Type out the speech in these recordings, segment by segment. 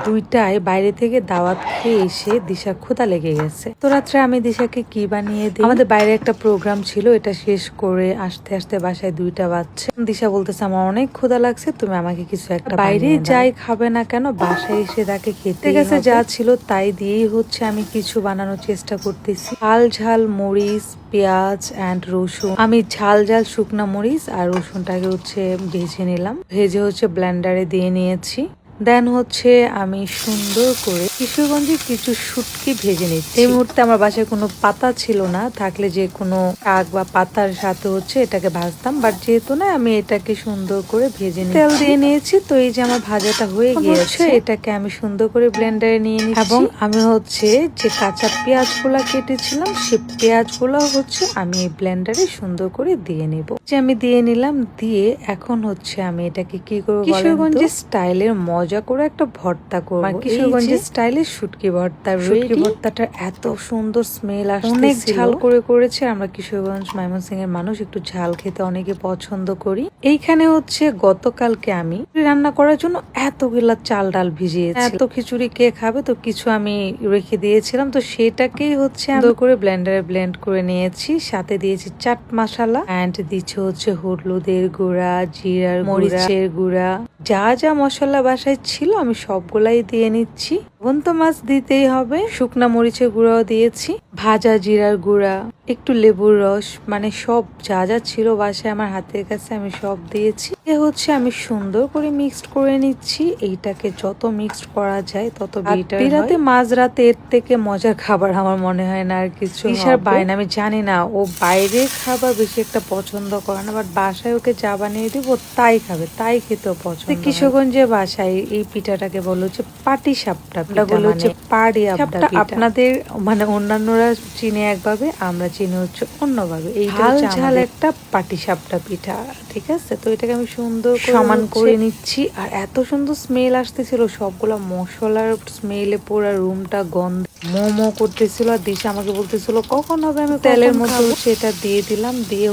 2টায় বাইরে থেকে দাওয়াত খেয়ে এসে দিশার ক্ষুধা লেগে গেছে। তো রাত্রে আমি দিশাকে কি বানিয়ে দিই, আমাদের বাইরে একটা প্রোগ্রাম ছিল, এটা শেষ করে আসতে আসতে বাসায় 2টা বাজছে। দিশা বলতেছে আমার অনেক ক্ষুধা লাগছে, তুমি আমাকে কিছু একটা বাইরে যাই খাবে না কেন, বাসায় এসে তাকে খেতে গেছে। যা ছিল তাই দিয়েই আমি কিছু বানানোর চেষ্টা করতেছি। ঝাল ঝাল মরিচ, পেঁয়াজ এন্ড রসুন। আমি ঝাল ঝাল শুকনা মরিচ আর রসুনটাকে ভেজে নিলাম, ভেজে ব্লেন্ডারে দিয়ে নিয়েছি। দেন আমি সুন্দর করে কিশোরগঞ্জে কিছু শুটকি ভেজে নিচ্ছি। এই মুহূর্তে আমার বাসায় কোনো পাতা ছিল না, থাকলে যে কোনো শাক বা পাতার সাথে এটাকে ভাজতাম, বাট যেহেতু না আমি এটাকে সুন্দর করে ভেজে নিয়ে তেল দিয়ে নিয়েছি। তো এই যে আমার ভাজাটা হয়ে গিয়েছে, এটাকে আমি সুন্দর করে ব্লেন্ডারে নিয়ে নিচ্ছি এবং আমি যে কাঁচা পেঁয়াজ গুলা কেটেছিলাম সে পেঁয়াজ গুলা আমি এই ব্লেন্ডারে সুন্দর করে দিয়ে নিব। যে আমি দিয়ে নিলাম, দিয়ে এখন আমি এটাকে কি করবো, কিশোরগঞ্জের স্টাইলের মজা করে একটা ভর্তা করবো। কিশোরগঞ্জের স্টাইলে শুটকি ভর্তা। শুটকি ভর্তাটার এত সুন্দর স্মেল আসছে, অনেক ঝাল করে করেছে। আমরা কিশোরগঞ্জ ময়মনসিংহ এর মানুষ একটু ঝাল খেতে অনেকে পছন্দ করি। এইখানে গতকালকে আমি রান্না করার জন্য এতগুলা চাল ডাল ভিজিয়েছি। এত খিচুড়ি কে খাবে, তো কিছু আমি রেখে দিয়েছিলাম, তো সেটাকেই সুন্দর করে ব্লেন্ডারে ব্লেন্ড করে নিয়েছি। সাথে দিয়েছি চাট মশলা এন্ড দিচ্ছে হলুদের গুঁড়া, জিরার মরিচের গুঁড়া, যা যা মশলা বাসায় ছিল আমি সবগুলাই দিয়ে নিচ্ছি। বন্ত মাছ দিতেই হবে, শুকনা মরিচের গুঁড়াও দিয়েছি, ভাজা জিরার গুঁড়া, একটু লেবুর রস, মানে সব যা যা ছিল বাসায় আমার হাতের কাছে আমি সব দিয়েছি। আমি সুন্দর করে মিক্সড করে নিচ্ছি। এইটাকে যত মিক্সড করা যায় তত বেটার হয়। রাতে মাঝরাতে এর থেকে মজার খাবার আমার মনে হয় না আর কিছু। ঈশার বাইনা, আমি জানি না ও বাইরের খাবার বেশি একটা পছন্দ করে না, বাট বাসায় ওকে যা বানিয়ে দিব তাই খাবে, তাই খেতেও পছন্দ। কিশোরগঞ্জের বাসায় এই পিঠাটাকে বলো পাটি সাপটা, বলো পাড়ি সাপটা। আপনাদের মানে অন্যান্যরা চিনে একভাবে, আমরা চিনি অন্যভাবে। এই ঝাল ঝাল একটা পাটি সাপটা পিঠা, ঠিক আছে। তো এটাকে আমি সুন্দর সমান করে নিচ্ছি। আর এত সুন্দর স্মেল আসতেছিল, সবগুলা মশলার স্মেলে পুরো রুমটা গন্ধ মোমো করতেছিল। আর দিশা আমাকে বলতেছিল কখন হবে, আমি তেলের মধ্যে এটা দিয়ে দিলাম, দিয়ে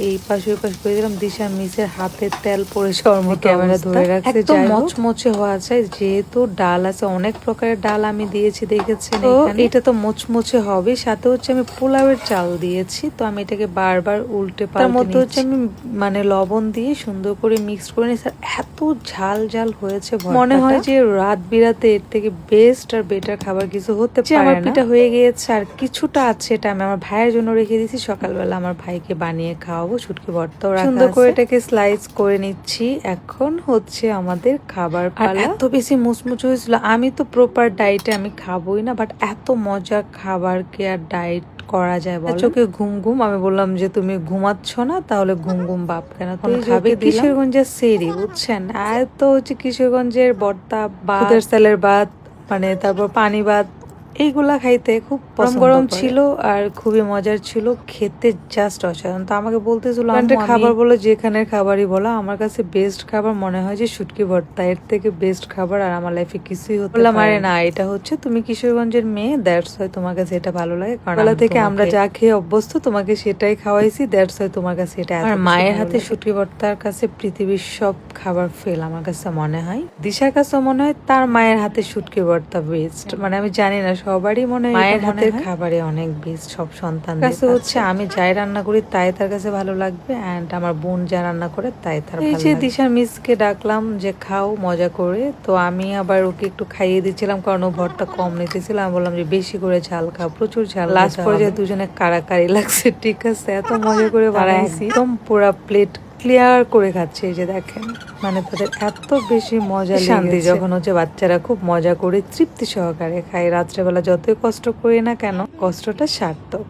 এই পাশে ওই পাশে করে দিলাম। দিশার মিসের হাতে তেল পড়েছে, ওর মতো ক্যামেরা ধরে রাখছে, একদম মচমচে হওয়া চাই। যেহেতু ডাল আছে, অনেক প্রকারের ডাল আমি দিয়েছি দেখেছেন, এটা তো মচমচে হবে। সাথে আমি পোলাওয়ের চাল দিয়েছি। তো আমি এটাকে বারবার উল্টে পাল্টে, তার মধ্যে আমি মানে লবণ দিয়ে সুন্দর করে মিক্স করে নিয়েছি। এত ঝাল ঝাল হয়েছে, মনে হয় যে রাত বিরাতে এর থেকে বেস্ট আর বেটার খাবার কিছু হতে পারে না। আমার পিঠা হয়ে গিয়েছে, আর কিছুটা আছে, এটা আমি আমার ভাইয়ের জন্য রেখে দিয়েছি, সকালবেলা আমার ভাইকে বানিয়ে খাওয়াবো। শুটকি ভর্তাও সুন্দর করে এটাকে স্লাইস করে নিচ্ছি। এখন আমাদের খাবার পালা। এত বেশি মুচমুচে হয়েছিল, আমি তো প্রপার ডায়েটে আমি খাবোই না, বাট এত মজার খাবারকে আর ডায়েট করা যায় বলো? চোখে ঘুম ঘুম, আমি বললাম যে তুমি ঘুমাচ্ছ না, তাহলে ঘুম ঘুম বাপ কেন তুমি খাবে? কিশোরগঞ্জের সেরি বুঝছেন, আর তো কিশোরগঞ্জের ভর্তা, ভাতের চালের ভাত, মানে তারপর পানি ভাত, এইগুলা খাইতে খুব গরম ছিল আর খুবই মজার ছিল খেতে, জাস্ট অসাধারণ। তো আমাকে বলতেছিল খাবার বলো, যেখানের খাবারই বলো, আমার কাছে বেস্ট খাবার মনে হয় যে শুটকি ভর্তা, এর থেকে বেস্ট খাবার আর আমার লাইফে কিছুই হতে পারে না। আরে না, এটা তুমি কিশোরগঞ্জের মেয়ে, দ্যাটস ওয়াই তোমার কাছে এটা ভালো লাগে, কারণ বেলা থেকে আমরা যা খেয়ে অভ্যস্ত, তোমাকে সেটাই খাওয়াইছি, দ্যাটস ওয়াই তোমার কাছে এটা। আর মায়ের হাতে শুটকি ভর্তার কাছে পৃথিবীর সব খাবার ফেল আমার কাছে মনে হয়। দিশার কাছে মনে হয় তার মায়ের হাতে শুটকি ভর্তা বেস্ট, মানে আমি জানি না, সবারই মনে হয় মায়ের হাতের খাবারে অনেক বেস্ট। সব সন্তান কাছে আমি যাই রান্না করি তাই তার কাছে ভালো লাগবে, এন্ড আমার বোন যা রান্না করে তাই তার ভালো লাগবে। এই যে দিশার মিসকে ডাকলাম যে খাও মজা করে, তো আমি আবার ওকে একটু খাইয়ে দিচ্ছিলাম, কারণ ও ভর্তা কম নিতেছিল। আমি বললাম যে বেশি করে ঝাল খাও, প্রচুর ঝাল। লাস্ট পর্যায়ে দুজনে কারাকারি লাগছে, ঠিক আছে, এত মজা করে বানাইছি, একদম পুরা প্লেট ক্লিয়ার করে খাচ্ছে। এই যে দেখেন, মানে তাদের এত বেশি মজা, শান্তি যখন বাচ্চারা খুব মজা করে তৃপ্তি সহকারে খায়। রাত্রেবেলা যতই কষ্ট করি না কেন, কষ্টটা সার্থক।